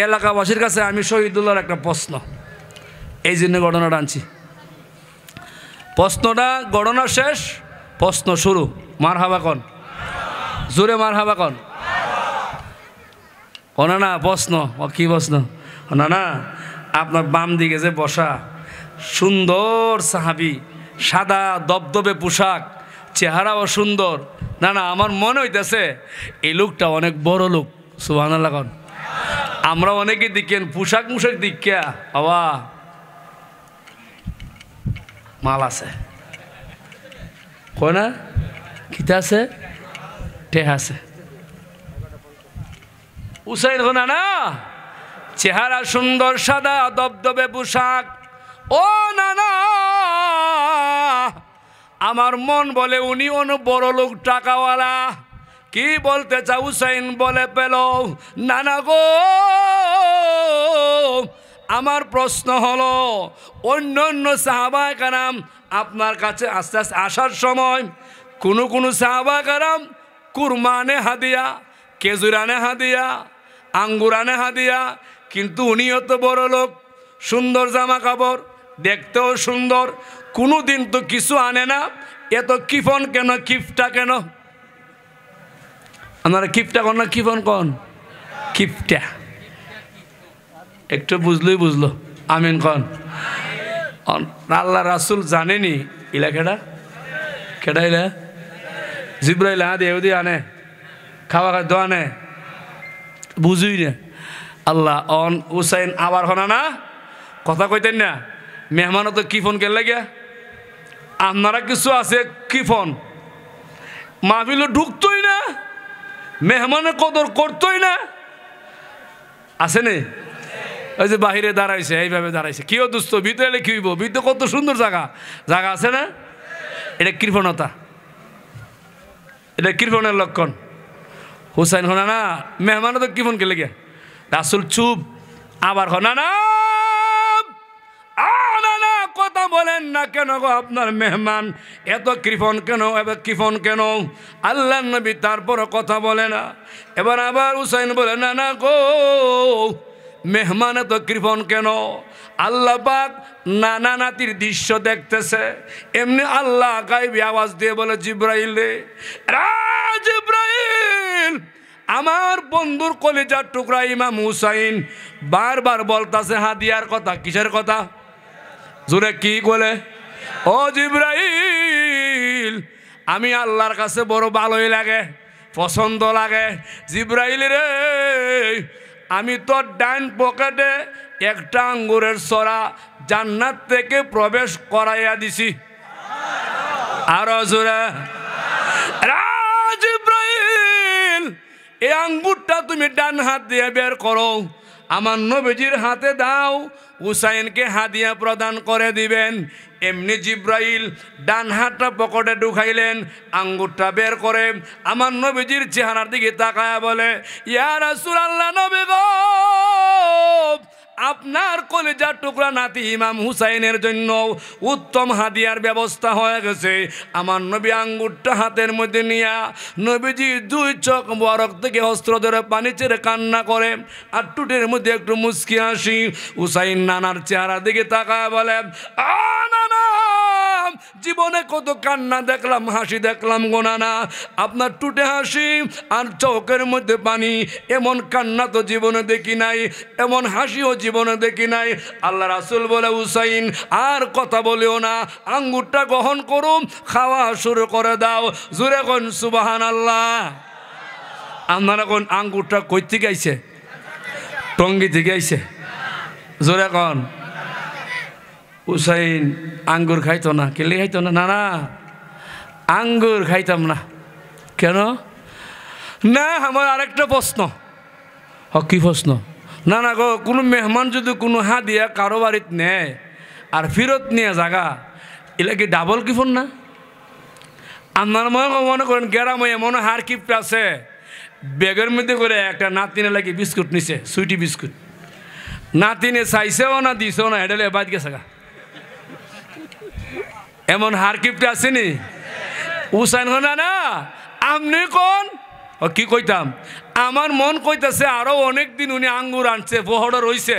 এলাকাবাসীর কাছে আমি শহীদুল্লাহর একটা প্রশ্ন, এই জন্য ঘটনাটা আনছি। প্রশ্নটা ঘটনা শেষ, প্রশ্ন শুরু। মারহাবা কন, জোরে মারহাবা কন। না না প্রশ্ন, কি প্রশ্ন? না না, আপনার বাম দিকে যে বসা সুন্দর সাহাবী, সাদা দবদবে পোশাক, চেহারাও সুন্দর। না না, আমার মনে হইতেছে এই লোকটা অনেক বড় লোক। সুবহানাল্লাহ কন। আমরা অনেকে দেখেন পোশাক দিকা বাবা মাল আছে, কয় না কিতা আছে, টেহা আছে। হুসাইন হো না, চেহারা সুন্দর, সাদা দবদবে পোশাক। ও না না, আমার মন বলে উনি অনেক বড় লোক, টাকাওয়ালা। কি বলতে চাও? হুসাইন বলে পেল, না না গো, আমার প্রশ্ন হলো অন্য অন্য সাহাবায়ে কেরাম আপনার কাছে আস্তে আস্তে আসার সময় কোন সাহাবায়ে কেরাম কুরমানে হাদিয়া, খেজুরানে হাদিয়া, আঙ্গুরানে হাদিয়া, কিন্তু উনিও তো বড় লোক, সুন্দর জামা কাপড়, দেখতেও সুন্দর, কোনো দিন তো কিছু আনে না, এত কিফন কেন, কিফটা কেন? আপনারা কিফটা কন না কিফন কন? কিফটা একটু বুঝলই বুঝলো, আমিন কন। আল্লাহ রাসূল জানেনি ইলা কেডা কেডা, ইলা জিব্রাইল এহুদি আনে, খাওয়া খাদ্য আনে, বুঝুই না। আল্লাহ অন হুসাইন আবার হনা না কথা কইতেন না, মেহমানও তো কিফন কে লাগে, আপনারা কিছু আছে কিফন, মাহফিলে ঢুকতোই না, মেহমানের কদর করতোই না, আছে নে? ওই যে বাহিরে দাঁড়াইছে, এইভাবে দাঁড়াইছে, কিও দুস্থ ভিতরে এলে কি হইব, ভিতরে কত সুন্দর জায়গা আছে না? এটা কৃপণতা, এটা কৃপণের লক্ষণ। হুসাইন হনা না, মেহমানও তো কিফন কে লেগে, রাসূল চুপ। আবার হনা না, কথা বলেন না কেন গো, আপনার মেহমান এত কৃপণ কেন, এবার কৃপণ কেন? আল্লাহ নবী তারপর কথা বলে না। এবার আবার হুসাইন বলে, না না গো, মেহমান এত কৃপণ কেন? আল্লাহ পাক নানা নাতির দৃশ্য দেখতেছে, এমনি আল্লাহ গায়বী আওয়াজ দিয়ে বলে, জিব্রাইল রে, জিব্রাইল, আমার বন্ধুর কলিজার টুকরা ইমাম হুসাইন বারবার বলতাছে হাদিয়ার কথা। কিসের কথা? জোরে কি বলে? ও জিব্রাইল, আমি আল্লাহর কাছে বড় ভালোই লাগে, পছন্দ লাগে। জিব্রাইল রে, আমি তোর ডান পকেটে একটা আঙ্গুরের ছড়া জান্নাত থেকে প্রবেশ করাইয়া দিছি। আরো জোরে, জিব্রাইল, এই আঙ্গুরটা তুমি ডান হাত দিয়ে বের করো, আমার নবীজির হাতে দাও, হুসাইনকে হাদিয়া প্রদান করে দিবেন। এমনি জিব্রাইল ডান হাতটা পকেটে ঢুকাইলেন, আঙ্গুরটা বের করে আমার নবীজির চেহারার দিকে তাকায়া বলে, ইয়া রাসূলুল্লাহ, নবী গো, আপনার কলিজার টুকরা নাতি ইমাম হুসাইনের জন্য উত্তম হাদিয়ার ব্যবস্থা হয়ে গেছে। আমার নবী আঙ্গুরটা হাতের মধ্যে নিয়া নবীজি দুই চোখ বরক থেকে অস্ত্র ধরে পানি ছেড়ে কান্না করে, আর টুটের মধ্যে একটু মুচকি হাসি। হুসাইন নানার চেহারা দিকে তাকায় বলে, নানা, জীবনে কত কান্না দেখলাম, হাসি দেখলাম গো নানা, আপনার টুটে হাসি আর চোখের মধ্যে পানি, এমন কান্না তো জীবনে দেখি নাই, এমন হাসিও জীবনে দেখি নাই। আল্লাহ রাসূল বলে, হুসাইন আর কথা বলিও না, আঙ্গুরটা গ্রহণ করুন, খাওয়া শুরু করে দাও। জোরে কোন সুবহানাল্লাহ। আপনারা কোন আঙ্গুরটা কই থেকে আইছে? টঙ্গী থেকে আইছে? জোরে কোন। হুসাইন আঙ্গুর খাইতো না, কেলে খাইতো না? না না, আঙ্গুর খাইতাম না। কেন? না, আমার আরেকটা প্রশ্ন। কি প্রশ্ন? না না গো, কোনো মেহমান যদি কোনো হাদিয়া কারো বাড়িতে নেয় আর ফেরত নিয়ে জাগা, এলা কি ডাবল কিফন না? আপনার মনে করেন গ্রামে এমন হার কিপ্ট আছে, ব্যাগের মধ্যে করে একটা নাতিনে লাগে বিস্কুট নিছে, সুইটি বিস্কুট, নাতিনে চাইছেও না, দিছেও না, হেডেলে বাদ গেছে গা। এমন হার কিপ্ট আসেনি? হুসাইন হনা না, আপনি কোন ও কি কইতাম, আমার মন কইতাছে আরো অনেক দিন উনি আঙ্গুর আনছে বহড় রইছে,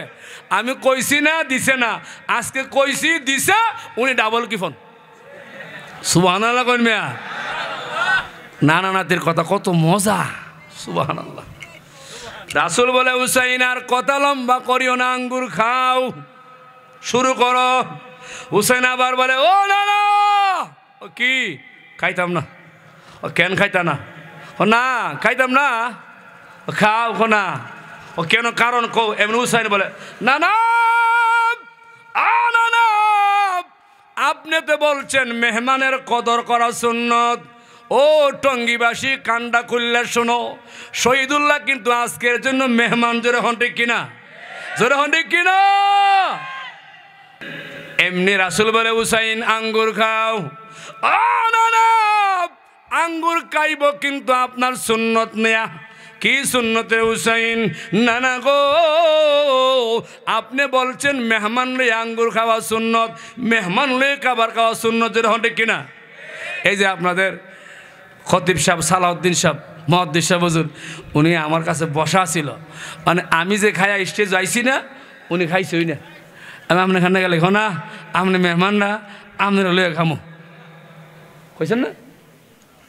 আমি কইছি না দিছে না, আজকে কইছি দিছে, উনি ডাবল কি ফোন। সুবহানাল্লাহ কইন মিয়া। নানা নাতির কথা কত মজা, সুবহানাল্লাহ। রাসূল বলে হুসাইন আর কথা লম্বা করিও না, আঙ্গুর খাও, শুরু করো। হুসাইন আবার বলে ও নানা, ও কি খাইতাম না। ও কেন খাইতা না? ও না খাইতাম না। খাও খো না। ও কেন কারণ কো। এমনি হুসাইন বলে না না না না, আপনি তো বলছেন মেহমানের কদর করা সুন্নত। ও টঙ্গিবাসী কান্ডা খুললে শোনো, শহীদুল্লাহ কিন্তু আজকের জন্য মেহমান। জোরে হন ঠিক কিনা, জোরে হন ঠিক কিনা। এমনি রাসূল বলে হুসাইন আঙ্গুর খাও। না না, আঙ্গুর খাইব কিন্তু আপনার সুন্নত নেয়া। কি সুন্নতে হুসাইন? না না গো, আপনি বলছেন মেহমান লয়ে আঙ্গুর খাওয়া সুন্নত, মেহমান লয়ে খাবার খাওয়া সুন্নত। যেটা হন ঠিক কিনা। এই যে আপনাদের খতিব সাহেব সালাউদ্দিন সাহেব মহাদ্দিস সাহেব হুজুর, উনি আমার কাছে বসা ছিল, মানে আমি যে খাইয়া স্টেজ যাইছি না, উনি খাইছই না। আমি আপনার খানে গেলে না, আপনি মেহমান না, আপনার লয়ে খামো কইছেন না।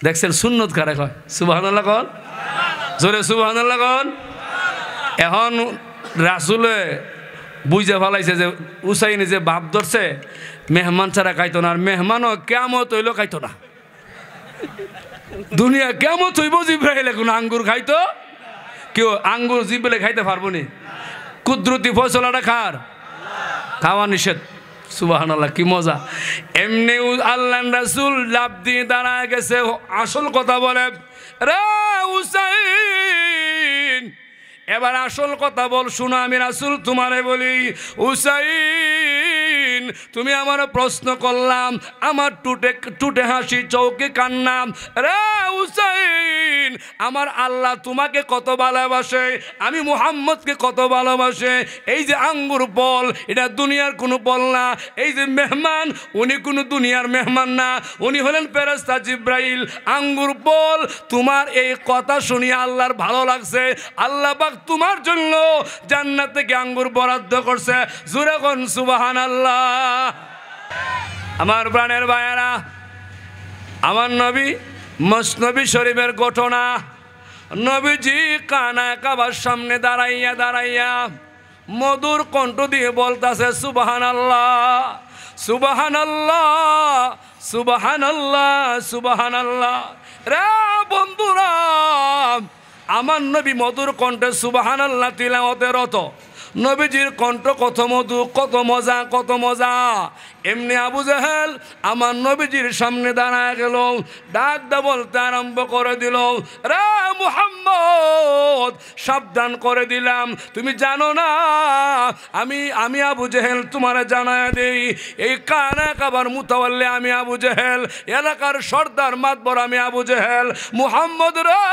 দেখছেন সুন্নত কারে কয়? সুবহানাল্লাহ কন, জোরে সুবহানাল্লাহ কন। এখন রাসূলে বুঝে ফেলাইছে যে হুসাইন যে বাপ ধরছে মেহমান ছাড়া খাইতো না, আর মেহমানও কিয়ামত হইল খাইতো না। দুনিয়া কিয়ামত হইব জিব্রাইল এখন আঙ্গুর খাইতো, কেউ আঙ্গুর জিব্রাইল খাইতে পারবো নি? কুদরতি ফয়সালাটা খার খাওয়া নিষেধ। সুবহানাল্লাহ, কি মজা। এমনি আল্লাহর রাসূল লাফ দিয়ে দাঁড়ায় গেছে, আসল কথা বলে রে হুসাইন, এবার আসল কথা বল, শোনো আমি রাসূল তোমারে বলি। হুসাইন, তুমি আমার প্রশ্ন করলাম, আমার টুটে হাসি চৌকে কান্না। রে হুসাইন, আমার আল্লাহ তোমাকে কত ভালোবাসে, আমি মুহাম্মদকে কত ভালোবাসে। এই যে আঙ্গুর বল, এটা দুনিয়ার কোনো বল না। এই যে মেহমান, উনি কোনো দুনিয়ার মেহমান না, উনি হলেন ফেরেশতা জিব্রাইল। আঙ্গুর বল, তোমার এই কথা শুনি আল্লাহর ভালো লাগছে, আল্লাহ পাক তোমার জন্য জান্নাত থেকে আঙ্গুর বরাদ্দ করছে। জোরে কোন সুবহানাল্লাহ। আমার প্রাণের ভাইয়েরা, আমার নবী মসনবী শরীফের ঘটনা, নবীজি কানা কাবার সামনে দাঁড়াইয়া দাঁড়াইয়া মধুর কণ্ঠ দিয়ে বলতাছে সুবহানাল্লাহ, সুবহানাল্লাহ, সুবহানাল্লাহ, সুবহানাল্লাহ। রে বন্ধুরা, আমার নবী মধুর কণ্ঠে সুবহানাল্লাহ তিলাওয়াতে রত। নবীজির কণ্ঠ কত মধু, কত মজা, কত মজা। এমনি আবু জাহেল আমার নবীজির সামনে দাঁড়ায় গেল, ডাক দা বলতে আরম্ভ করে দিল, রে মুহাম্মদ সাবধান করে দিলাম, তুমি জানো না আমি আবু জাহেল তোমারে জানায় দেই, এই কানা কাবার মুতাওয়াল্লি আমি আবু জাহেল, এলাকার সর্দার মাতবর আমি আবু জাহেল। মুহাম্মদ রে,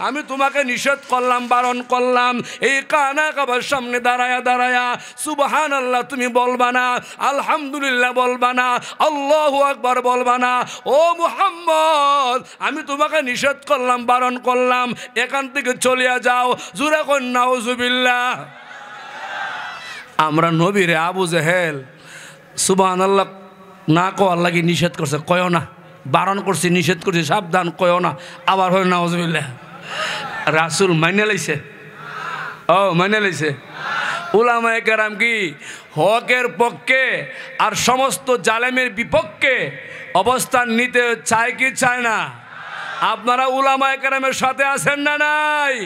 আমি তোমাকে নিষেধ করলাম, বারণ করলাম, এই কানা কাবার সামনে দাঁড়ায়া দাঁড়ায়া সুবহানাল্লাহ তুমি বলবা না, আলহামদুলিল্লাহ বলবা না, আল্লাহু আকবার বলবা না। ও মুহাম্মদ, আমি তোমাকে নিষেধ করলাম, বারণ করলাম, এখান থেকে চলিয়া যাও। জোরে কোন নাউজুবিল্লাহ। আমরা নবীরে আবু জাহেল সুবহানাল্লাহ না কওয়ার লাগি নিষেধ করছে, কয়ও না, বারণ করছি, নিষেধ করছি, সাবধান, কয়ও না, আবার হয় নাউজুবিল্লাহ। রাসূল মাইনে লাইছে, ও মাইনে লাইছে। উলামায়ে কেরাম কি হকের পক্ষে আর সমস্ত জালেমের বিপক্ষে অবস্থান নিতে চায় কি চায় না? আপনারা উলামায়ে কেরামের সাথে আছেন না নাই?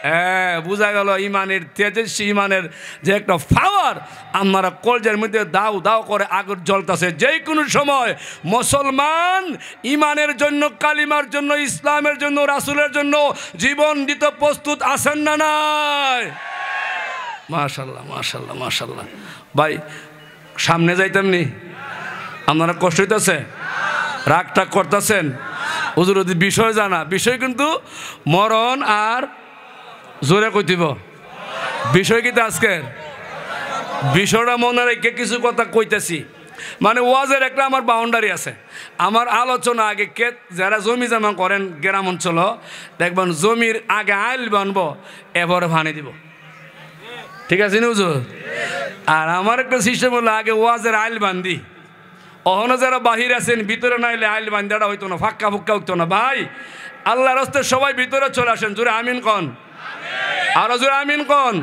হ্যাঁ, বোঝা গেল ইমানের তেজস্বী, ইমানের যে একটা পাওয়ার আপনারা কলজের মধ্যে দাও দাও করে আগুন জ্বলতেছে। যে কোনো সময় মুসলমান ইমানের জন্য, কালিমার জন্য, ইসলামের জন্য, রাসূলের জন্য জীবন দিতে প্রস্তুত আছেন না নাই? মাশাআল্লাহ, মাশাআল্লাহ, মাশাআল্লাহ। ভাই সামনে যাইতাম নি, আপনারা কষ্ট হইতেছে, রাগ টাগ করতেছেন, হুজুর যদি বিষয় জানা, বিষয় কিন্তু মরণ আর জোরে কইতিব বিষয় কিন্তু আজকের বিষয়টা মনে রেখে কিছু কথা কইতেছি। মানে ওয়াজের একটা আমার বাউন্ডারি আছে। আমার আলোচনা আগে কে যারা জমি জমা করেন গ্রাম অঞ্চল, দেখবেন জমির আগে আইল বানবো, এবারে ভানি দিব, ঠিক আছে হুজুর? আর আমার একটা সিস্টেম হলো আগে ওয়াজের আইল বান্ধি, অহনো যারা বাহির আছেন ভিতরে নাইলে আইল বান্ধাটা হইতো না, ফাক্কা ফুক্কা হইতো না। ভাই আল্লাহর রাস্তে সবাই ভিতরে চলে আসেন, জোরে আমিন কন, আরো জোরে আমিন কন।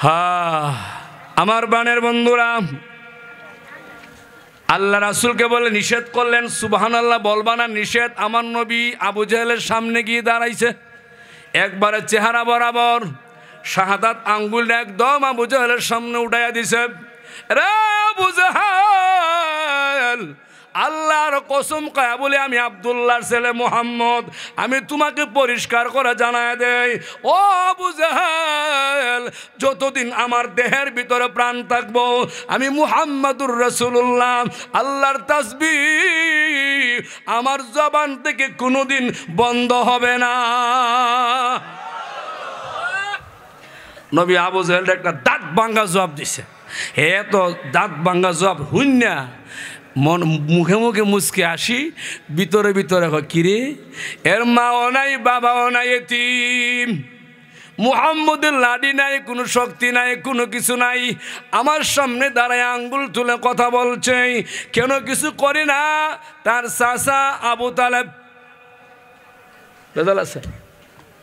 হ্যাঁ আমার বানের বন্ধুরা, আল্লাহ রাসূলকে বলে নিষেধ করলেন, সুবহানাল্লাহ বলবা না নিষেধ। আমার নবী আবু জেহেলের সামনে গিয়ে দাঁড়াইছে, একবারে চেহারা বরাবর শাহাদাত আঙ্গুলটা একদম আবু জেহেলের সামনে উঠাইয়া দিছে। রে আবু জেহেল, আল্লাহর কসম কয়া বলে আমি আব্দুল্লাহর ছেলে মুহাম্মদ, আমি তোমাকে পরিষ্কার করে জানায় দেই, ও আবু জেহেল, যতদিন আমার দেহের ভিতরে প্রাণ থাকবো আমি মুহাম্মাদুর রাসূলুল্লাহ, আল্লাহর তাসবিহ আমার জবান থেকে কোনোদিন বন্ধ হবে না। নবী আবু জেহেল একটা দাঁত ভাঙ্গা জবাব দিছে। হে তো দাঁত ভাঙ্গা জবাব হুন্না মন মুখে মুখে মুচকে আসি, ভিতরে ভিতরে কিরে এর মাও নাই বাবাও নাই, এতিম, মুহাম্মদের লাডি নাই, কোনো শক্তি নাই, কোনো কিছু নাই, আমার সামনে দাঁড়ায় আঙ্গুল তুলে কথা বলছে, কেন কিছু করি না। তার চাচা আবু তালেব, বেজাল আছে,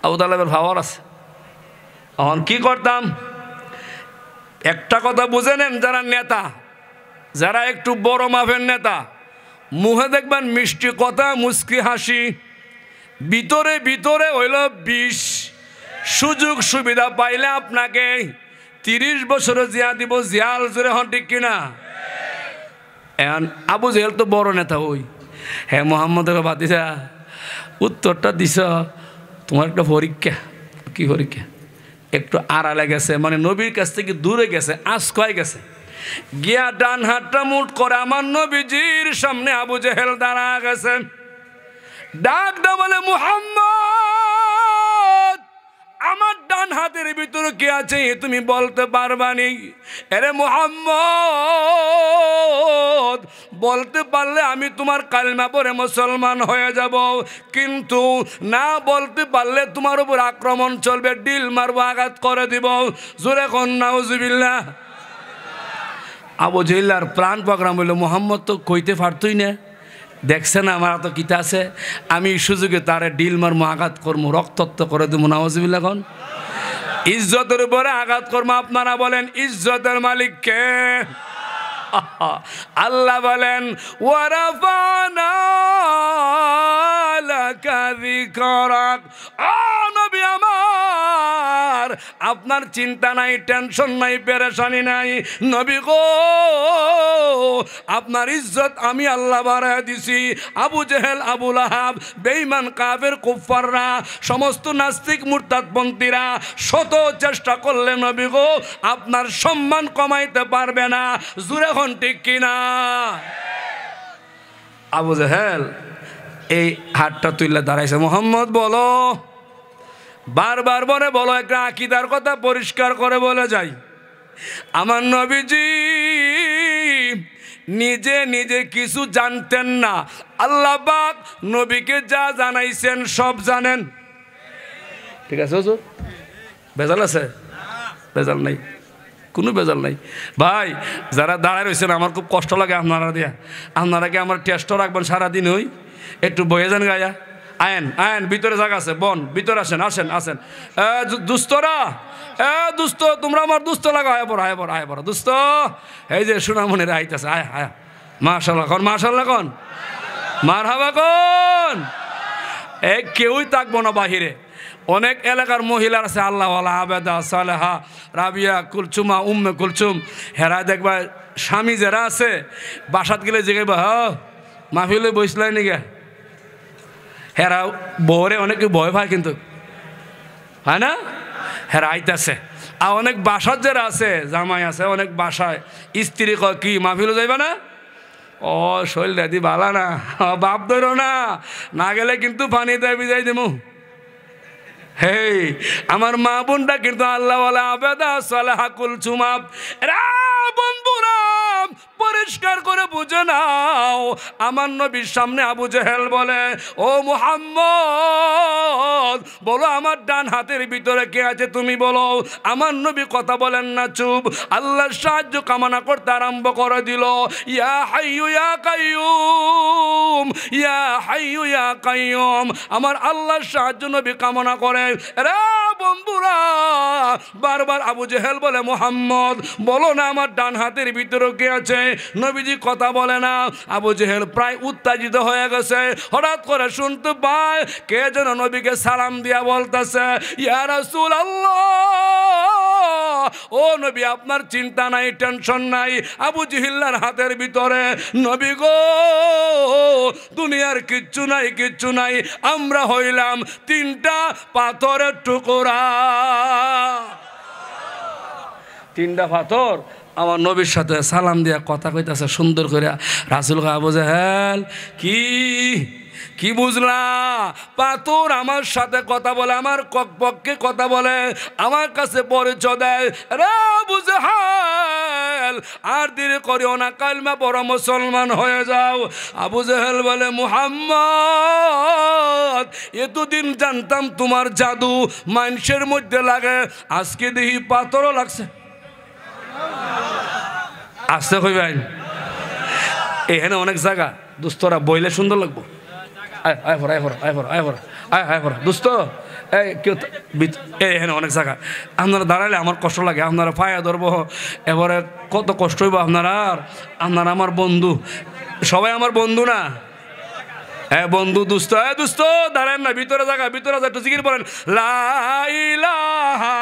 আবু তালেবের ভাবার আছে, এখন কি করতাম? একটা কথা বুঝে নেন, যারা নেতা, যারা একটু বড় মাপের নেতা, মুখে দেখবেন মিষ্টি কথা, মুস্কি হাসি, ভিতরে ভিতরে হইল বিষ। সুযোগ সুবিধা পাইলে আপনাকে 30 বছরে জিয়া দিব, জিয়াল জোরে হন ঠিক কিনা? এখন আবু জেহেল তো বড় নেতা, ওই হ্যাঁ মোহাম্মদের ভাতিজা উত্তরটা দিছ, তোমার একটা পরীক্ষা। কি পরীক্ষা? একটু আড়ালে গেছে, মানে নবীর কাছ থেকে দূরে গেছে, আঁচকায় গেছে, গিয়া ডান হাতটা মুঠ করে আমার নবীজির সামনে আবু জেহেল দাঁড়া গেছে, ডাক দা বলে মুহাম্মদ, আমার ডান হাতের ভিতরে কি আছে তুমি বলতে পারবানি? আরে মুহাম্মদ, বলতে পারলে আমি তোমার কালমা পড়ে মুসলমান হয়ে যাব, কিন্তু না বলতে পারলে তোমার উপর আক্রমণ চলবে, ডিল মারবো, আঘাত করে দিব। জোরে কোন নাউজুবিল্লাহ। আবু জেহেলের প্রাণ প্রোগ্রাম হইল, মুহাম্মদ তো কইতে পারতই না, দেখছেন আমার তো কিতা আছে, আমি সুযোগে তারে ডিল মারমো, আঘাত করবো, রক্তাক্ত করে দেবো। নাউজুবিল্লাহ কোন। ইজ্জতের উপরে আঘাত করবো। আপনারা বলেন ইজ্জতের মালিক কে? আল্লাহ বলেন ওয়ারাফানা লাকা যিকরাক। ও নবী আমার, আপনার চিন্তা নাই, টেনশন নাই, পেরেশানি নাই। নবী গো, আপনার ইজ্জত আমি আল্লাহ বাড়ায় দিছি। আবু জেহেল, আবু লাহাব, বেঈমান কাফের কুফাররা, সমস্ত নাস্তিক মুরতাদপন্থীরা শত চেষ্টা করলে নবী গো আপনার সম্মান কমাইতে পারবে না। জুরে হন ঠিক কিনা? আবু জেহেল এই হাতটা তুইলা দাঁড়াইছে, মুহাম্মদ বলো, বারবার বলে বলো, একটা আকীদার কথা পরিষ্কার করে বলে যাই। আমার নবীজি নিজে নিজে কিছু জানতেন না, আল্লাহ পাক নবীকে যা জানাইছেন সব জানেন। ঠিক আছে হুজুর? বেজাল আছে? বেজাল নাই, কোনো বেজাল নাই। ভাই যারা দাঁড়ায় রয়েছেন, আমার খুব কষ্ট লাগে আপনারা দিয়া, আপনারা কি আমার টেস্টও রাখবেন সারাদিন? ওই একটু বয়ে যান গায়া, আয়েন আয়েন, ভিতরে জায়গা আছে, বন ভিতরে আসেন, আসেন আসেন। দুস্তরা, দুস্ত, তোমরা আমার দুস্ত লাগো, আয় পড়ো, আয় পড়ো, আয় পড়ো দুস্ত। এই যে সোনামণির আইতেছে, আয় আয়, মাশাআল্লাহ কোন, মাশাআল্লাহ কোন, মারহাবা কোন। এই কেউই থাকবো না বাহিরে। অনেক এলাকার মহিলার আছে আল্লাহওয়ালা, আবেদা, সালেহা, রাবিয়া, কুলচুমা, উম্মে কুলচুম, হেরা দেখবা স্বামী যারা আছে বাসাত গেলে জিগাইবা, হ্যাঁ মাহফিলে বসলাই নিগা, হেরা বউরে অনেকে ভয় পায় কিন্তু, হয় না? হেরা আইতাছে। আর অনেক বাসার যারা আছে, জামাই আছে অনেক বাসায়, স্ত্রী কয় কি মাহফিলে যাইবা না? ও শৈল দাদি বালা না, বাপ ধরো না, না গেলে কিন্তু পানিতে ভিজাই দেবো। হে আমার মা বোনটা কিন্তু আল্লাহওয়ালা, আবেদা, সালেহা, কুলচুমা। রা বন্ধুরা, পরিষ্কার করে বুঝে নাও। আমার নবীর সামনে আবু জেহেল বলে, ও মুহাম্মদ বলো আমার ডান হাতের ভিতরে কে আছে তুমি বলো। আমার নবী কথা বলেন না, চুপ। আল্লাহর সাহায্য কামনা করতে আরম্ভ করে দিল, ইয়া হাইয়ু ইয়া কাইয়ুম, ইয়া হাইয়ু ইয়া কাইয়ুম। আমার আল্লাহর সাহায্য নবী কামনা করে। রে বন্ধুরা, বারবার আবু জেহেল বলে, মুহাম্মদ বলো না আমার ডান হাতের ভিতরে কে আছে। নবীজি কথা বলে না। আবু জেহেল প্রায় উত্তেজিত হয়ে গেছে। হঠাৎ করে শুনতে পায় কে যেন নবীকে সালাম দিয়া বলতেছে, ইয়া রাসূলুল্লাহ, ও নবী আপনার চিন্তা নাই, টেনশন নাই, আবু জেহেলের হাতের ভিতরে নবী গো দুনিয়ার কিচ্ছু নাই, কিচ্ছু নাই, আমরা হইলাম তিনটা পাথরের টুকরা। তিনটা পাথর আমার নবীর সাথে সালাম দিয়া কথা কইতাছে সুন্দর করে। রাসূল আবু জেহেল কি কি বুঝলা? পাথর আমার সাথে কথা বলে, আমার পক্ষে কথা বলে, আমার কাছে পরিচয় দেয়। রে আবু জেহেল আর দেরি করিও না, কালমা পড়ো, মুসলমান হয়ে যাও। আবু জেহেল বলে, মুহাম্মদ এতদিন জানতাম তোমার জাদু মানুষের মধ্যে লাগে, আজকে দেখি পাথরও লাগছে। আসতে কই ভাই, এখানে অনেক জায়গা দুস্তরা বইলে সুন্দর লাগবো। দোস্ত এই কেউ এখানে অনেক জায়গা আপনারা দাঁড়াইলে আমার কষ্ট লাগে, আপনারা পায়ে ধরবো, এবারে কত কষ্ট হইব আপনারা। আপনারা আমার বন্ধু, সবাই আমার বন্ধু না? হ্যাঁ বন্ধু। দুস্থ দুস্থ দাঁড়ান না, ভিতরে জায়গা, ভিতরে একটু জিকির বলেন, লা ইলাহা,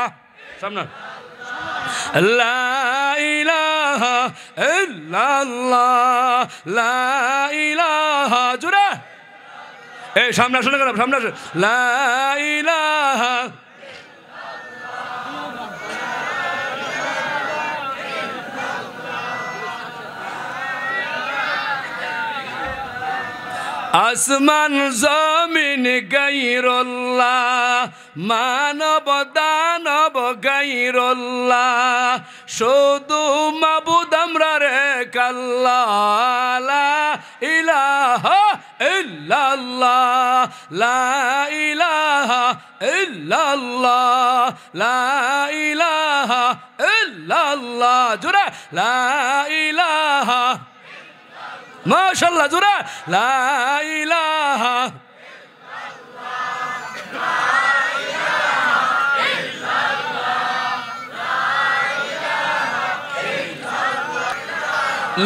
সামনে লা ইলাহা ইল্লাল্লাহ, লা ইলাহা, জোরে এই সামনে আসো না কেন, সামনে আসো, লা ইলাহা আসমান জমিন গাইরুল্লাহ, মানব দানব গাইরুল্লাহ, শুধু মাবুদ আমরা রে আল্লাহ, লা ইলাহা ইল্লাল্লাহ, লা ইলাহা ইল্লাল্লাহ, লা ইলাহা ইল্লাল্লাহ, জোরে লা ইলাহা, মাশাআল্লাহ, জোরে লা ইলাহা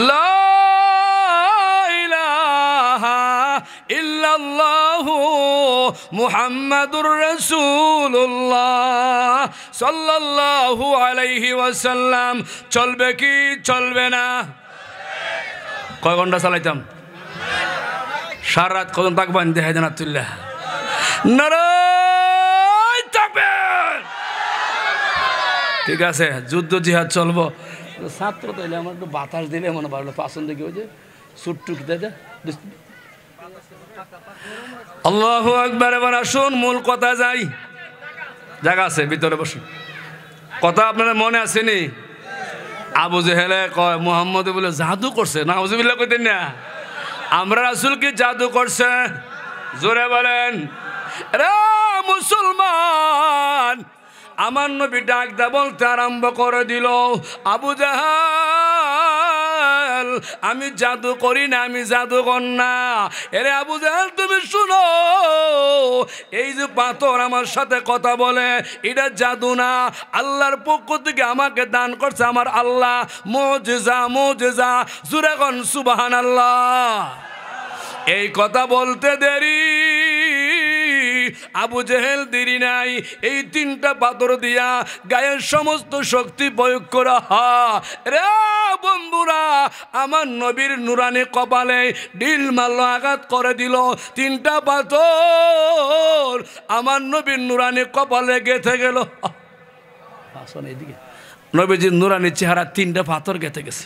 লা ইলাহা ইল্লাল্লাহু মুহাম্মাদুর রাসূলুল্লাহ সাল্লাল্লাহু আলাইহি ওয়াসাল্লাম। চলবে কি চলবে না? কয় ঘন্টা চালাইতাম? সারা রাত কখন থাকবেন? দেখাই দেন আতুল্লাহ, নারায় তাকবীর। ঠিক আছে, যুদ্ধ জিহাদ চলবো। ছাত্র তো এলে আমার একটু বাতাস দিলে মনে ভালো পাচন দেখি, ওই যে সুটটুক দেয়। আল্লাহু আকবার। এবার আসুন মূল কথা যাই। জায়গা আছে, ভিতরে বসুন। কথা আপনারা মনে আসেনি? আবু জেহেলে কয় মুহাম্মদ বলে জাদু করছে, নাউজুবিল্লাহ কইতেন না? আমরা রাসূল কি জাদু করছে? জোরে বলেন। রে মুসলমান, আমার নবী ডাক দা বলতে আরম্ভ করে দিল, আবু জাহেল আমি জাদু করি না, আমি জাদুকর না। এরে আবু জাহেল তুমি শুনো, এই যে পাথর আমার সাথে কথা বলে এটা জাদু না, আল্লাহর পক্ষ থেকে আমাকে দান করছে আমার আল্লাহ। মুজিজা মুজিজা, জোরে কোন সুবহানাল্লাহ। এই কথা বলতে দেরি, আবু জেহেল দেরি নাই, এই তিনটা পাথর দিয়া গায়ের সমস্ত শক্তি প্রয়োগ করা রে বন্ধুরা। আমার নবীর নুরানি কপালে ঢিল মারল, আঘাত করে দিল। তিনটা পাথর আমার নবীর নুরানি কপালে গেঁথে গেল। এইদিকে নবীজির নুরানি চেহারা তিনটা পাথর গেঁথে গেছে।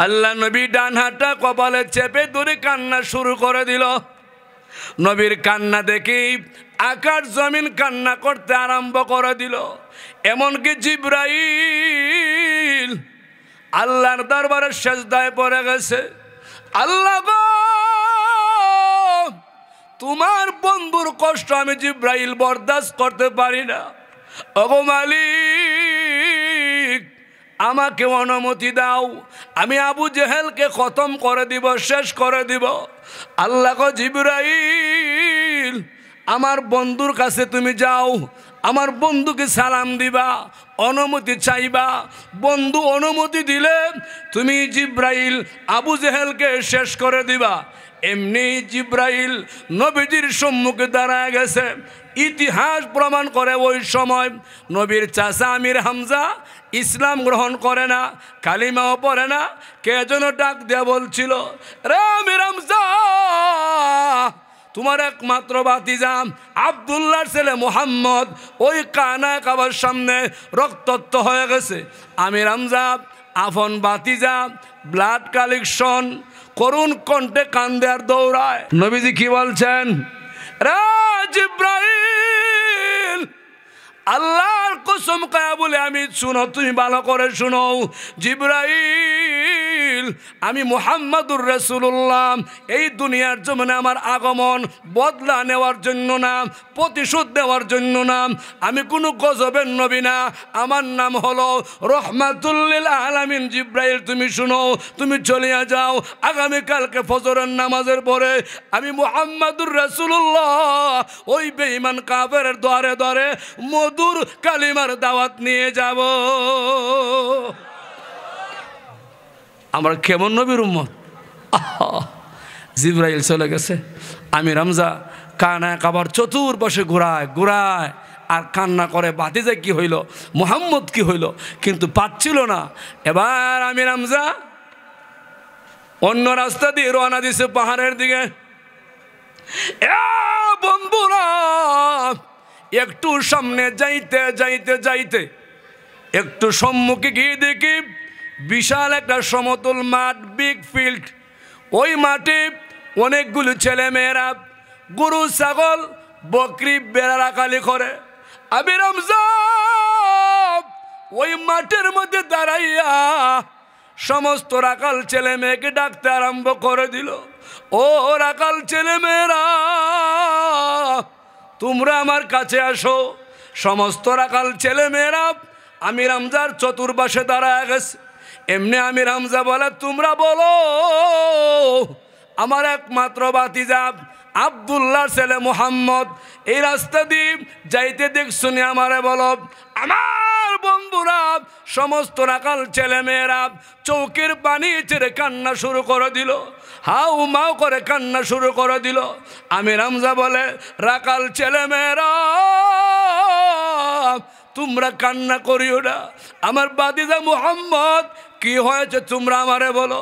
আল্লাহ নবী ডান হাতটা কপালে চেপে ধরে কান্না শুরু করে দিল। নবীর কান্না দেখি আকাশ জমিন কান্না করতে আরম্ভ করে দিল। এমনকি জিবরাইল আল্লাহর দরবারে সেজদায় পড়ে গেছে। আল্লাহ গো, তোমার বন্ধুর কষ্ট আমি জিব্রাইল বরদাস্ত করতে পারি না। ওগো মালিক, আমাকে অনুমতি দাও, আমি আবু জেহেলকে খতম করে দিব, শেষ করে দিব। আল্লাহ গো, জিব্রাইল, আমার বন্ধুর কাছে তুমি যাও, আমার বন্ধুকে সালাম দিবা, অনুমতি চাইবা। বন্ধু অনুমতি দিলে তুমি জিব্রাইল আবু জেহেলকে শেষ করে দিবা। এমনি জিব্রাইল নবীজির সম্মুখে দাঁড়ায় গেছে। ইতিহাস প্রমাণ করে ওই সময় নবীর চাচা আমির হামজা ইসলাম গ্রহণ করে না, কালিমাও পড়ে না। কে যেন ডাক দেয়া বলছিল, রে আমির হামজা, তোমার একমাত্র ভাতিজা আব্দুল্লাহর ছেলে মুহাম্মদ ওই কানা কাবার সামনে রক্তাক্ত হয়ে গেছে। আমির হামজা আপন ভাতিজা ব্লাড কালেকশন করুণ কণ্ঠে কান্দে আর দৌড়ায়। নবীজি কি বলছেন, রে জিব্রাইল, আল্লাহর কসম খায়া বলে আমি, শুনো, তুমি ভালো করে শুনো। জিব্রাইল, আমি মুহাম্মাদুর রাসূলুল্লাহ, এই দুনিয়ার জমিনে আমার আগমন বদলা নেওয়ার জন্য না, প্রতিশোধ দেওয়ার জন্য না। আমি কোনো গজবের নবী না, আমার নাম হলো রহমাতুল লিল আলামিন। জিব্রাইল, তুমি শুনো, তুমি চলিয়া যাও। আগামীকালকে ফজরের নামাজের পরে আমি মুহাম্মাদুর রাসূলুল্লাহ ওই বেঈমান কাফেরের দ্বারে দ্বারে মধুর কালিমার দাওয়াত নিয়ে যাব। আমরা কেমন নবীর উম্মত! জিব্রাইল চলে গেছে। আমির হামজা কানা কাবার চতুর্পাশে ঘোরায় ঘোরায় আর কান্না করে, ভাতিজা কি হইল, মুহাম্মদ কি হইল, কিন্তু পাচ্ছিল না। এবার আমির হামজা অন্য রাস্তা দিয়ে রওনা দিছে পাহাড়ের দিকে। বন্ধুরা, একটু সামনে যাইতে যাইতে যাইতে একটু সম্মুখে গিয়ে দেখি বিশাল একটা সমতল মাঠ, বিগ ফিল্ড। ওই মাঠে অনেকগুলো ছেলে মেয়েরা গরু ছাগল বকরি বেড়া রাখালি করে। আমির হামজা ওই মাঠের মধ্যে দাঁড়াইয়া সমস্ত রাখাল ছেলে মেয়েকে ডাকতে আরম্ভ করে দিল। ও রাখাল ছেলে মেয়েরা, তোমরা আমার কাছে আসো। সমস্ত রাখাল ছেলে মেয়েরা আমির হামজার চতুর্পাশে দাঁড়ায় গেছে। এমনি আমির হামজা বলে, তোমরা বলো, আমার একমাত্র ভাতিজা আব্দুল্লাহর ছেলে মুহাম্মদ এই রাস্তা দিয়ে যাইতে দেখছো নি? আমারে বলো। আমার বন্ধুরা, সমস্ত রাখাল ছেলে মেয়েরা চৌকির পানি ছেড়ে কান্না শুরু করে দিল, হাউ মাউ করে কান্না শুরু করে দিল। আমির হামজা বলে, রাখাল ছেলে মেয়েরা, তোমরা কান্না করিও না, আমার ভাতিজা মুহাম্মদ কি হয়েছে তোমরা আমারে বলো।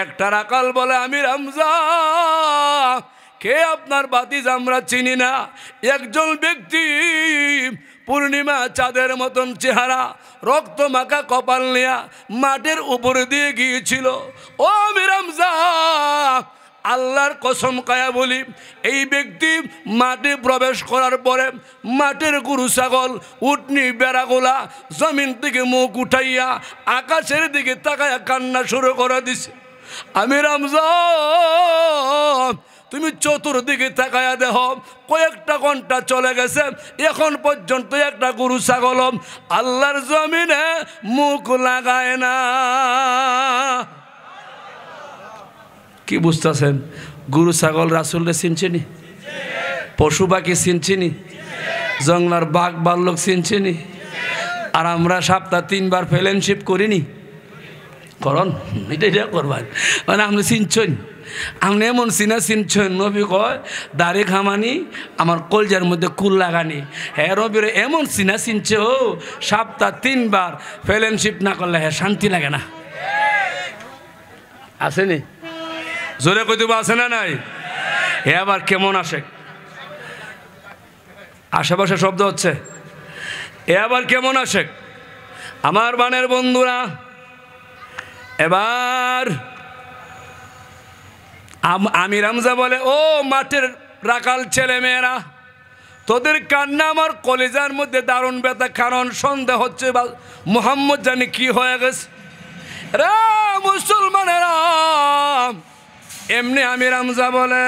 একটা রাখাল বলে, আমির হামজা, কে আপনার ভাতিজা আমরা চিনি না। একজন ব্যক্তি পূর্ণিমা চাঁদের মতন চেহারা, রক্ত মাখা কপাল নিয়া মাটির উপরে দিয়ে গিয়েছিল। ও আমির হামজা, আল্লাহর কসম খায়া বলি, এই ব্যক্তি মাটি প্রবেশ করার পরে মাটির গরু ছাগল উটনি বেড়াগুলা জমিন থেকে মুখ উঠাইয়া আকাশের দিকে তাকায়া কান্না শুরু করে দিছে। আমির হামজা, তুমি চতুর্দিকে তাকায়া দেহ, কয়েকটা ঘন্টা চলে গেছে, এখন পর্যন্ত একটা গরু ছাগল আল্লাহর জমিনে মুখ লাগায় না। কি বুঝতেছেন? গরু ছাগল রাসূলরে চিনছেনি? পশু পাখি চিনছেনি? জঙ্গলার বাঘ বাল্লক চিনছেনি? আর আমরা সপ্তাহ 3 বার ফেলোশিপ করিনি? করন, এটা করবেন মানে আপনি চিনছেন, আপনি এমন চিনা চিনছেন। নবী কয়, দাড়ি খামানি আমার কলজার মধ্যে কুল লাগানি। হ্যাঁ, নবীর এমন চিনা চিনছে, ও সপ্তাহ 3 বার ফেলোশিপ না করলে হ্যাঁ শান্তি লাগে না। আসেনি? জোরে কইতে আছে না নাই? হে আবার কেমন আসে? আশেপাশে শব্দ হচ্ছে। এ আবার কেমন আসে? আমার বানের বন্ধুরা, এবার আমির হামজা বলে, ও মাঠের রাখাল ছেলে মেয়েরা, তোদের কান্না আমার কলিজার মধ্যে দারুণ ব্যথা। কারণ সন্দেহ হচ্ছে মুহাম্মদ জানি কি হয়ে গেছে। রে মুসলমানেরা, এমনি আমির হামজা বলে,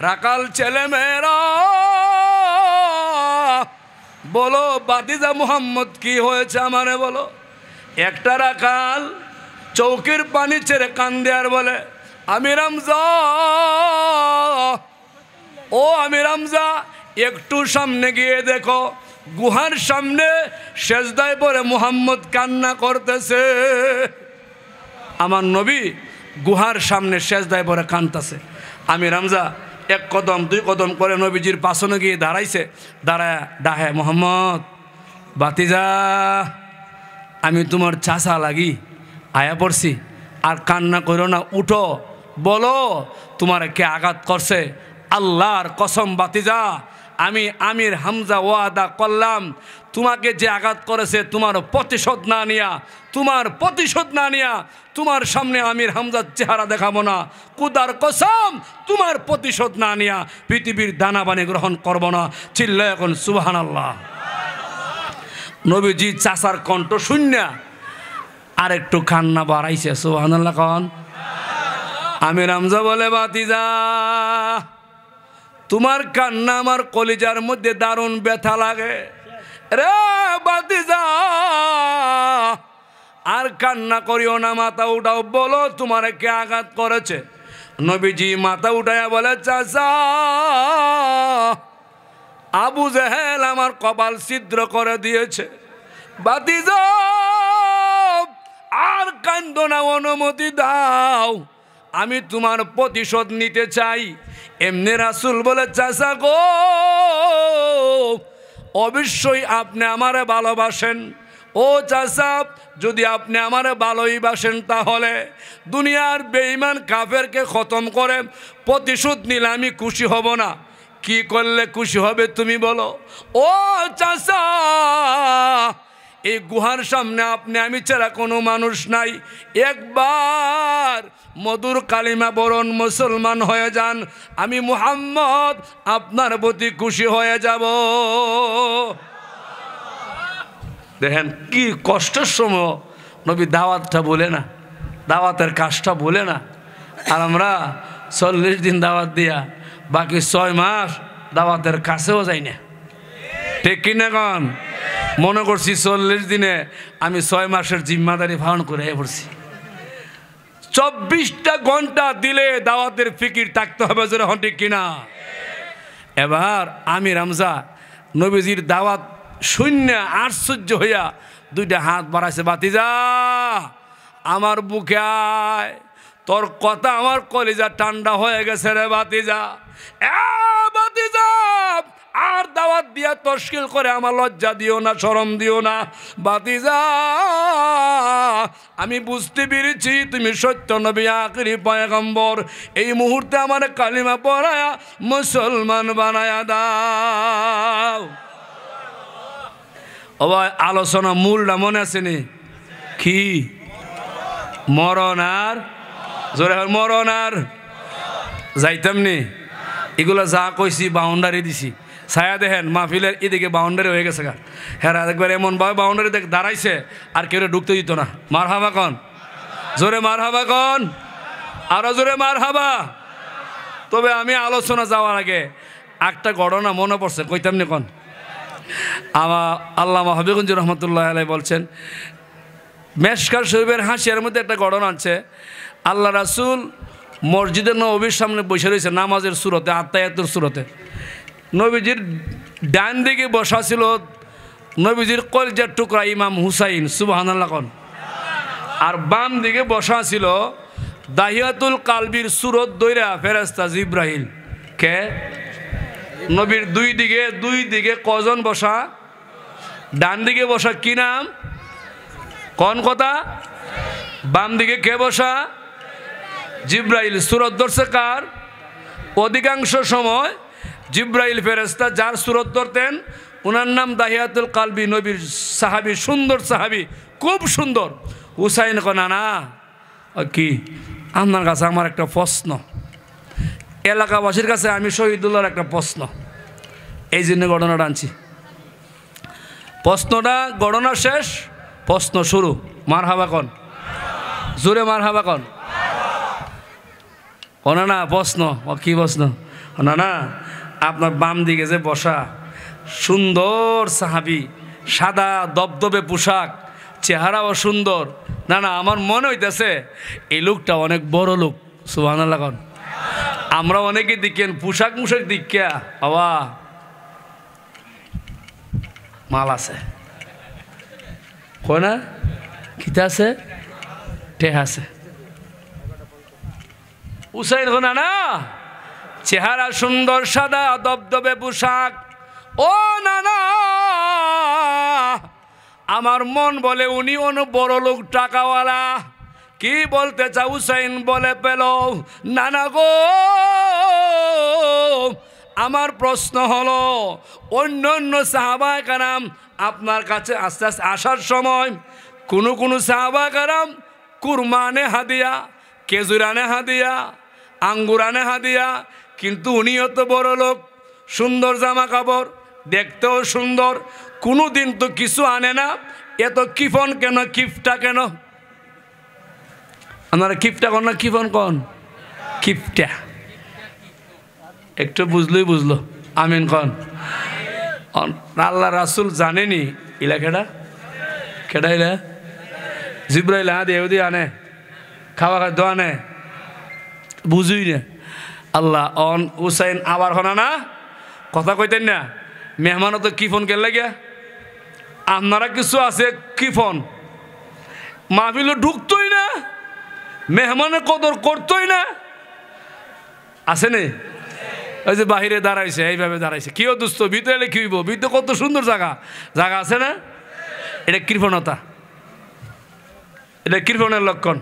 রাকাল ছেলে মেয়েরা বলো বাতিজা মুহাম্মদ কি হয়েছে আমারে বলো। একটা রাকাল চৌকির পানি ছেড়ে কান্দে আর বলে, আমির হামজা, ও আমির হামজা, একটু সামনে গিয়ে দেখো, গুহার সামনে সেজদায় পড়ে মুহাম্মদ কান্না করতেছে। আমার নবী গুহার সামনে সেজদায় পড়ে কাঁদতেছে। আমির হামজা এক কদম দুই কদম করে নবীজির পাশনে গিয়ে দাঁড়াইছে। দাঁড়ায় ডাহে, মোহাম্মদ বাতিজা, আমি তোমার চাচা লাগি আয়া পড়ছি, আর কান্না করো না, উঠো, বলো তোমার কে আঘাত করছে। আল্লাহর কসম বাতিজা, আমি আমির হামজা ওয়াদা করলাম, তোমাকে যে আঘাত করেছে তোমার প্রতিশোধ না নিয়া, তোমার সামনে আমির হামজার চেহারা দেখাবো না। কুদার কসম, তোমার প্রতিশোধ না নিয়া পৃথিবীর দানা বানি গ্রহণ করবো না। চিল্লা এখন সুবহানাল্লাহ। নবীজি চাচার কণ্ঠ শূন্য আর একটু কান্না বাড়াইছে। সুবহানাল্লাহ কন। আমির হামজা বলে, বাতিজা, তোমার কান্না আমার কলিজার মধ্যে দারুণ ব্যথা লাগে রে বাতিজা, আর কান্না করিও না, মাথা উঠাও, বলো তোমার কে আঘাত করেছে। নবীজি মাথা উঠাইয়া বলে, চাচা, আবু জেহেল আমার কপাল ছিদ্র করে দিয়েছে। বাতিজা, আর কান্দো না, অনুমতি দাও, আমি তোমার প্রতিশোধ নিতে চাই। এমনি রাসূল বলে, চাচা গো, অবশ্যই আপনি আমারে ভালোবাসেন। ও চাচা, যদি আপনি আমারে ভালোই বাসেন, তাহলে দুনিয়ার বেঈমান কাফেরকে খতম করে প্রতিশোধ নিলে আমি খুশি হব না। কি করলে খুশি হবে তুমি বলো। ও চাচা, এই গুহার সামনে আপনি আমি ছাড়া কোনো মানুষ নাই, একবার মধুর কালিমা বরণ মুসলমান হয়ে যান, আমি মুহাম্মদ আপনার প্রতি খুশি হয়ে যাব। দেখেন কি কষ্টের সময় নবী দাওয়াতটা বলে না, দাওয়াতের কাজটা বলে না। আর আমরা 40 দিন দাওয়াত দিয়া বাকি 6 মাস দাওয়াতের কাছেও যাই না। ঠিক কিনা কন? মনে করছি 40 দিনে আমি 6 মাসের জিম্মাদারি পালন করে পড়ছি। 24টা ঘন্টা দিলে দাওয়াতের ফিকির থাকতে হবে, জোরে হন ঠিক কিনা? এবার আমির হামজা নবীজির দাওয়াত শূন্য আশ্চর্য হইয়া 2টা হাত বাড়াইছে। বাতিজা, আমার বুকে আয়, তোর কথা আমার কলিজা ঠান্ডা হয়ে গেছে রে বাতিজা। বাতিজা, আর দাওয়াত দিয়া তশকিল করে আমার লজ্জা দিও না, শরম দিও না। বাতিজা, আমি বুঝতে পেরেছি তুমি সত্য নবী, আখিরি পয়গম্বর। এই মুহূর্তে আমার কালিমা পড়ায়া মুসলমান বানায়া দাও। ও ভাই, আলোচনা মূলটা মনে আসেনি কি? মরণ আর জোরে মরণ আর যাইতাম নি। এগুলো যা কইছি বাউন্ডারি দিছি। ছায়া দেখেন মাহফিলের এদিকে বাউন্ডারি হয়ে গেছে গা। হ্যাঁ, একবার এমনভাবে বাউন্ডারি দেখ দাঁড়াইছে আর কেউ ঢুকতে দিত না। মার হাবা কন, জোরে মার হাবা কন, আরো জোরে মার হাবা। তবে আমি আলোচনা যাওয়ার আগে একটা ঘটনা মনে পড়ছে, কইতাম নি কন। আমার আল্লামা হবিগঞ্জ রহমতুল্লাহ আলাই বলছেন, মেশকার শরীফের হাসিয়ার মধ্যে একটা ঘটনা আছে। আল্লাহ রাসূল মসজিদের নববীর সামনে বসে রয়েছে নামাজের সুরতে, আত্মায়াতের সুরতে। নবীজির ডান দিকে বসা ছিল নবীজির কলিজার টুকরা ইমাম হুসাইন, সুবহানাল্লাহ কোন। আর বাম দিকে বসা ছিল দাহিয়াতুল কালবির সুরত দইরা ফেরেশতা জিব্রাইল। কে? নবীর দুই দিকে কজন বসা? ডান দিকে বসা কি নাম? কোন কথা? বাম দিকে কে বসা? জিব্রাইল। সুরত ধরছে কার? অধিকাংশ সময় জিব্রাইল ফেরেশতা যার সুরত ধরতেন ওনার নাম দাহিয়াতুল কালবি, নবীর সাহাবি, সুন্দর সাহাবি, খুব সুন্দর। হুসাইন কনা না কি, আপনার কাছে আমার একটা প্রশ্ন, এলাকাবাসীর কাছে আমি শহীদুল্লাহর একটা প্রশ্ন, এই জন্য ঘটনাটা আনছি। ঘটনা শেষ, প্রশ্ন শুরু। মার হাবা কন। জোরে মার হাবা কন না না প্রশ্ন কি প্রশ্ন না না আপনার বাম দিকে যে বসা সুন্দর সাহাবি সাদা দবদবে পোশাক চেহারাও সুন্দর না না আমার মনে হইতেছে এই লোকটা অনেক বড় লোক সুবহানাল্লাহ কন আমরা অনেকে দেখেন পোশাক দিকা বাবা মাল আছে কয় না কিতা আছে টেহা আছে হুসাইন হোনা না চেহারা সুন্দর সাদা দবদবে পোশাক ও না না আমার মন বলে উনি অনেক বড় লোক টাকাওয়ালা কি বলতে চাও হুসাইন বলে পেল নানা গো আমার প্রশ্ন হলো অন্য সাহাবায়ে কেরাম আপনার কাছে আস্তে আস্তে আসার সময় কোন সাহাবায়ে কেরাম কুরমানে হাদিয়া খেজুরানে হাদিয়া আঙ্গুরানে হাদিয়া কিন্তু উনিও তো বড় লোক সুন্দর জামা কাপড় দেখতেও সুন্দর কোনো দিন তো কিছু আনে না এত কিফন কেন কিফটা কেন আপনারা কিফটা কন না কিফন কন কিফটা একটু বুঝলই বুঝলো আমিন কন আল্লাহ রাসূল জানেনি ইলা কেডা ইলা জিব্রাইল ইহুদি আনে খাওয়া খাদ্য আনে বুঝুই না আল্লাহ অন হুসাইন আবার হনা না কথা কইতেন না মেহমানও তো কিফন কে লাগে আপনারা কিছু আছে কিফন মাহফিলে ঢুকতোই না মেহমানের কদর করতোই না আছে নে ওই যে বাহিরে দাঁড়াইছে এইভাবে দাঁড়াইছে কেউ দুস্থ ভিতরে এলে কি হইব ভিতরে কত সুন্দর জায়গা আছে না এটা কৃপণতা এটা কৃপণের লক্ষণ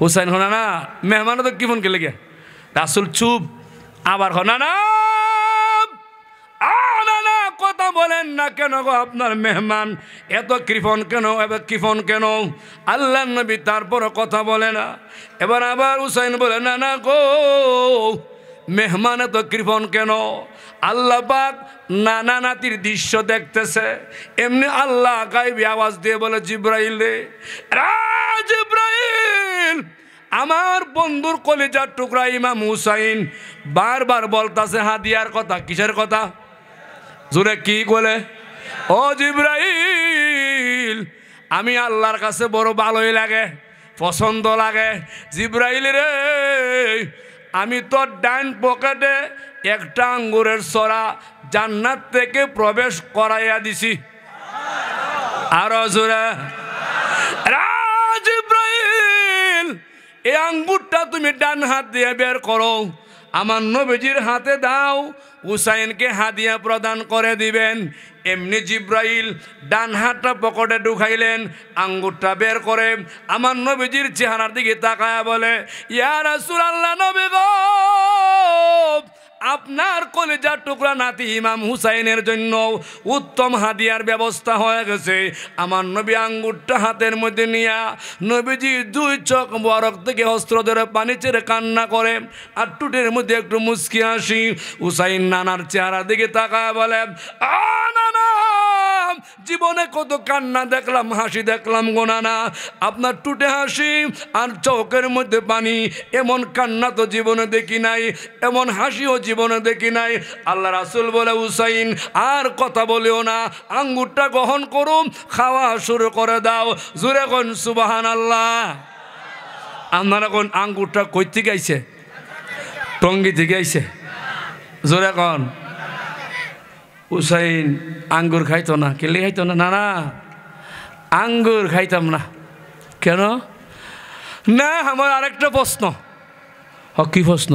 হুসাইন হনা না মেহমানও তো কিফন কে লেগে রাসূল চুপ আবার হনা না কথা বলেন না কেন গো আপনার মেহমান এত কৃপণ কেন আল্লাহ নবী তারপর কথা বলে না এবার আবার হুসাইন বলে না না গো মেহমান এত কৃপণ কেন আল্লাহ পাক নানা নাতির দৃশ্য দেখতেছে এমনি আল্লাহ গায়বী আওয়াজ দিয়ে বলে জিব্রাইল রে জিব্রাইল আমার বন্ধুর কলিজার টুকরা ইমাম হুসাইন বারবার বলতাছে হাদিয়ার কথা কিসের কথা জোরে কি বলে ও জিব্রাইল আমি আল্লাহর কাছে বড় ভালোই লাগে পছন্দ লাগে জিব্রাইল রে আমি তোর ডান পকেটে একটা আঙ্গুরের সরা জান্নাত থেকে প্রবেশ করাইয়া দিছি আরো জোরে জিব্রাইল এই আঙ্গুরটা তুমি ডান হাত দিয়ে বের করো আমার নবীজির হাতে দাও হুসাইনকে হাদিয়া প্রদান করে দিবেন এমনি জিব্রাইল ডান হাতটা পকেটে ঢুকাইলেন আঙ্গুরটা বের করে আমার নবীজির চেহারার দিকে তাকায়া বলে ইয়া রাসূলুল্লাহ নবী গো আপনার কলিজার টুকরা নাতি ইমাম হুসাইনের জন্য উত্তম হাদিয়ার ব্যবস্থা হয়ে গেছে আমার নবী আঙ্গুরটা হাতের মধ্যে নিয়া নবীজি দুই চোখ বরক থেকে অস্ত্র ধরে পানি ছেড়ে কান্না করে আর টুটের মধ্যে একটু মুচকি হাসি হুসাইন নানার চেহারার দিকে তাকায় বলে নানা জীবনে কত কান্না দেখলাম হাসি দেখলাম গো নানা আপনার টুটে হাসি আর চোখের মধ্যে পানি এমন কান্না তো জীবনে দেখি নাই এমন হাসিও জীবনে দেখি নাই আল্লাহ রাসূল বলে হুসাইন আর কথা বলিও না আঙ্গুরটা গ্রহণ করুন খাওয়া শুরু করে দাও জোরে কোন সুবহানাল্লাহ আপনারা কোন আঙ্গুরটা কই থেকে আইছে টঙ্গী থেকে আইছে জোরে কোন হুসাইন আঙ্গুর খাইতো না কেলে খাইতো না না আঙ্গুর খাইতাম না কেন না আমার আরেকটা প্রশ্ন কি প্রশ্ন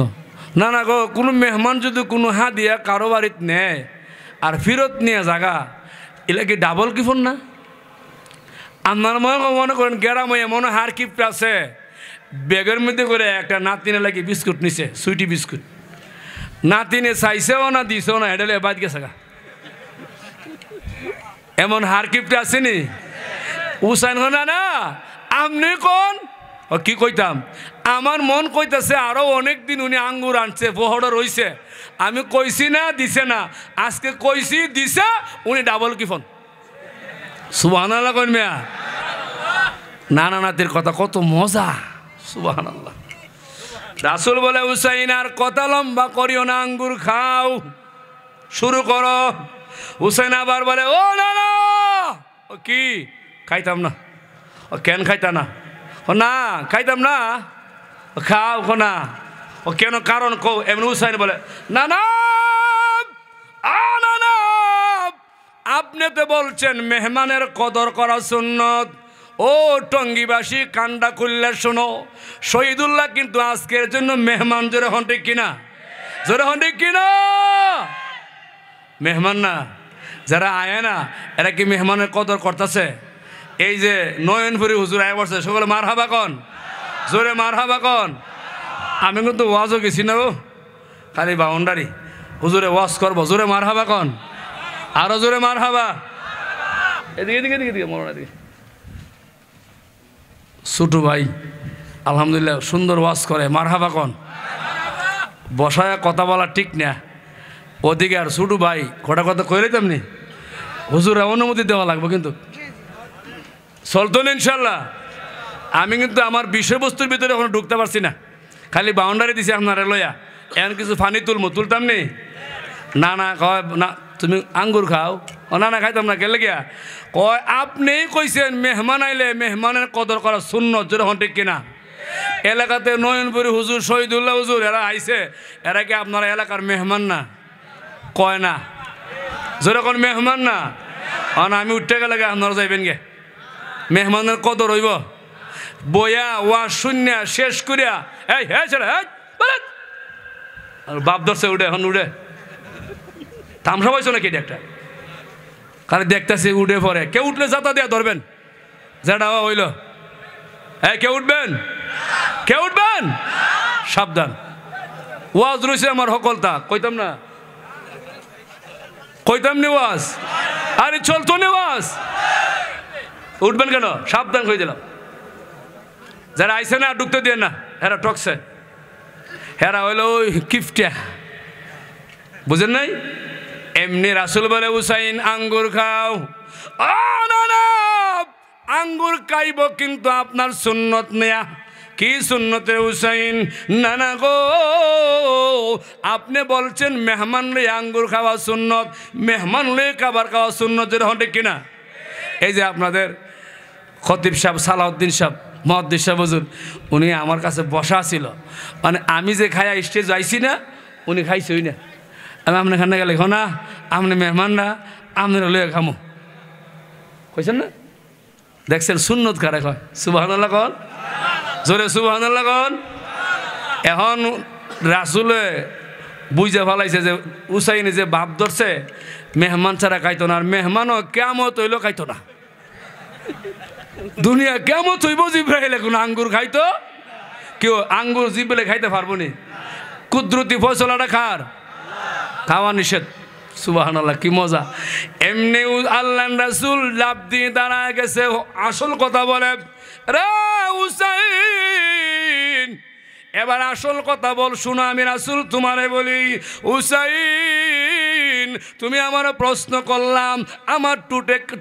না না গো কোনো মেহমান যদি কোনো হাদিয়া কারো বাড়িতে নেয় আর ফেরত নিয়ে জায়গা এলে কি ডাবল কিফন না আপনার মনে করেন গ্রামে এমন হার কিপটা আছে ব্যাগের মধ্যে করে একটা নাতিনে লাগে বিস্কুট নিছে সুইটি বিস্কুট নাতিনে চাইছেও না দিছেও না হেডেলে বাদ গেছে গা এমন হার কিপটা আসেনি হুসাইন হনা না আপনি কোন কি কইতাম আমার মন কইতাছে আরো অনেক দিন উনি আঙ্গুর আনছে বহড় রইছে আমি কইছি না দিছে না আজকে কইছি দিছে উনি ডাবল কিফন সুবহানাল্লাহ কইন মিয়া নানা নাতির কথা কত মজা, সুবহানাল্লাহ। রাসূল বলে হুসাইন আর কথা লম্বা করিও না, আঙ্গুর খাও, শুরু করো। হুসাইন আবার বলে ও নানা, ও কি খাইতাম না। ও কেন খাইতা না? ও না খাইতাম না। খাও খো না। ও কেন কারণ কো? এমনি হুসাইন বলে না না না, আপনি তো বলছেন মেহমানের কদর করা সুন্নত। ও টঙ্গিবাসী কান্ডা খুললে শোনো, শহীদুল্লাহ কিন্তু আজকের জন্য মেহমান। জোরে হন ঠিক কিনা? জোরে হন ঠিক কিনা? মেহমান না, যারা আয় না এরা কি মেহমানের কদর করতেছে? এই যে নয়নপুরি হুজুর আয় বসছে, সকলে মার হাবা কন, জোরে মার হাবা কন। আমি কিন্তু ওয়াজও গেছি না, ও খালি বাউন্ডারি হুজুরে ওয়াজ করবো, জোরে মার হাবা কন, আরো জোরে মার হাবা। এদিকে এদিকে এদিকে এদিকে মরণ এদিকে। ছোটু ভাই আলহামদুলিল্লাহ সুন্দর ওয়াজ করে, মার হাবা কন। বসায় কথা বলা ঠিক না, ওদিকে আর ছোটু ভাই কটা কথা কইলে তেমনি হুজুরে অনুমতি দেওয়া লাগবে, কিন্তু চলতো না ইনশাল্লাহ। আমি কিন্তু আমার বিষয়বস্তুর ভিতরে এখনো ঢুকতে পারছি না, খালি বাউন্ডারি দিছি আপনারা লইয়া। এখন কিছু ফানি তুলতাম নি। না না কয় না তুমি আঙ্গুর খাও। ও না না খাইতাম না, গেলে গিয়া কয় আপনি কইছেন মেহমান আইলে মেহমানের কদর করা সুন্নত। জোরে হন ঠিক কিনা? এলাকাতে নয়নপুরি হুজুর, শহীদুল্লাহ হুজুর এরা আইছে, এরা কি আপনারা এলাকার মেহমান না? কয় না, জোরে কোন মেহমান না? না আমি উঠতে গেলে আপনারা যাইবেন গে, মেহমানের কদর হইব। বইয়া ওয়া শূন্য শেষ করিয়া এই হ্যাঁ ছেড়ে বাপ ধরছে উঠে, এখন উঠে তামসা পাইছো নাকি? একটা খালি দেখতেছি উঠে পরে, কেউ উঠলে যাতা দিয়া ধরবেন, যেটা হইল। হ্যাঁ কেউ উঠবেন? কেউ উঠবেন? সাবধান, ওয়াজ রয়েছে আমার সকলতা, কইতাম না, কইতাম নি ওয়াজ, আরে চলতো নি ওয়াজ। উঠবেন কেন? সাবধান কই দিলাম। যারা আইসে না ঢুকতে দিয়ে না, হেরা টকছে, হেরা হইল ওই কিফটা, বুঝেন নাই? এমনি রাসূল বলে হুসাইন আঙ্গুর খাও। না না, আঙ্গুর খাইব কিন্তু আপনার সুন্নত নেয়া। কি সুন্নতে হুসাইন? না না গো, আপনি বলছেন মেহমান রে আঙ্গুর খাওয়া সুন্নত, মেহমান রে খাবার খাওয়া সুন্নত, যেটা হন ঠিক কিনা? এই যে আপনাদের খতিব সাহেব সালাউদ্দিন সাহেব, মহাদ্দিস সাহেব হুজুর, উনি আমার কাছে বসা ছিল, মানে আমি যে খাইয়া স্টেজ আইছি না, উনি খাইছই না। আমি আপনার খানে গেলে না, আপনি মেহমান না, আপনারা লইয়া খামো, কইছেন না? দেখছেন সুন্নত কারে কয়? সুবহানাল্লাহ কন, জোরে সুবহানাল্লাহ কন। এখন রাসূলে বুঝে ফেলাইছে যে হুসাইন যে বাপ ধরছে মেহমান ছাড়া খাইতো না, আর মেহমানও কিয়ামত হইলেও খাইতো না। দুনিয়া কিয়ামত হইব জিব্রাইলে কোন আঙ্গুর খাইতো? কেউ আঙ্গুর জিব্রাইলে খাইতে পারবো নি? কুদরতি ফয়সালাটা খার, খাওয়া নিষেধ। সুবহানাল্লাহ, কি মজা। এমনি আল্লাহর রাসূল লাফ দিয়ে দাঁড়ায় গেছে, আসল কথা বলে রে হুসাইন, এবার আসল কথা বল, শোনো আমি রাসূল তোমারে বলি। হুসাইন তুমি আমার প্রশ্ন করলাম, আমার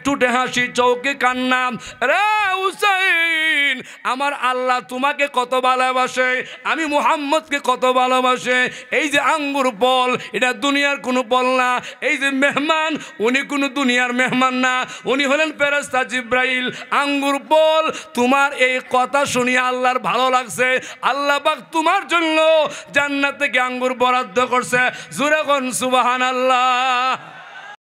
টুটে হাসি চৌকে কান্না। রে হুসাইন, আমার আল্লাহ তোমাকে কত ভালোবাসে, আমি মুহাম্মদকে কত ভালোবাসে। এই যে আঙ্গুর ফল, এটা দুনিয়ার কোনো ফল না। এই যে মেহমান, উনি কোনো দুনিয়ার মেহমান না, উনি হলেন ফেরেশতা জিব্রাইল। আঙ্গুর ফল, তোমার এই কথা শুনিয়ে আল্লাহর ভালো লাগছে, আল্লাহ পাক তোমার জন্য জান্নাত থেকে আঙ্গুর বরাদ্দ করছে। জোরে কোন সুবহানাল্লাহ।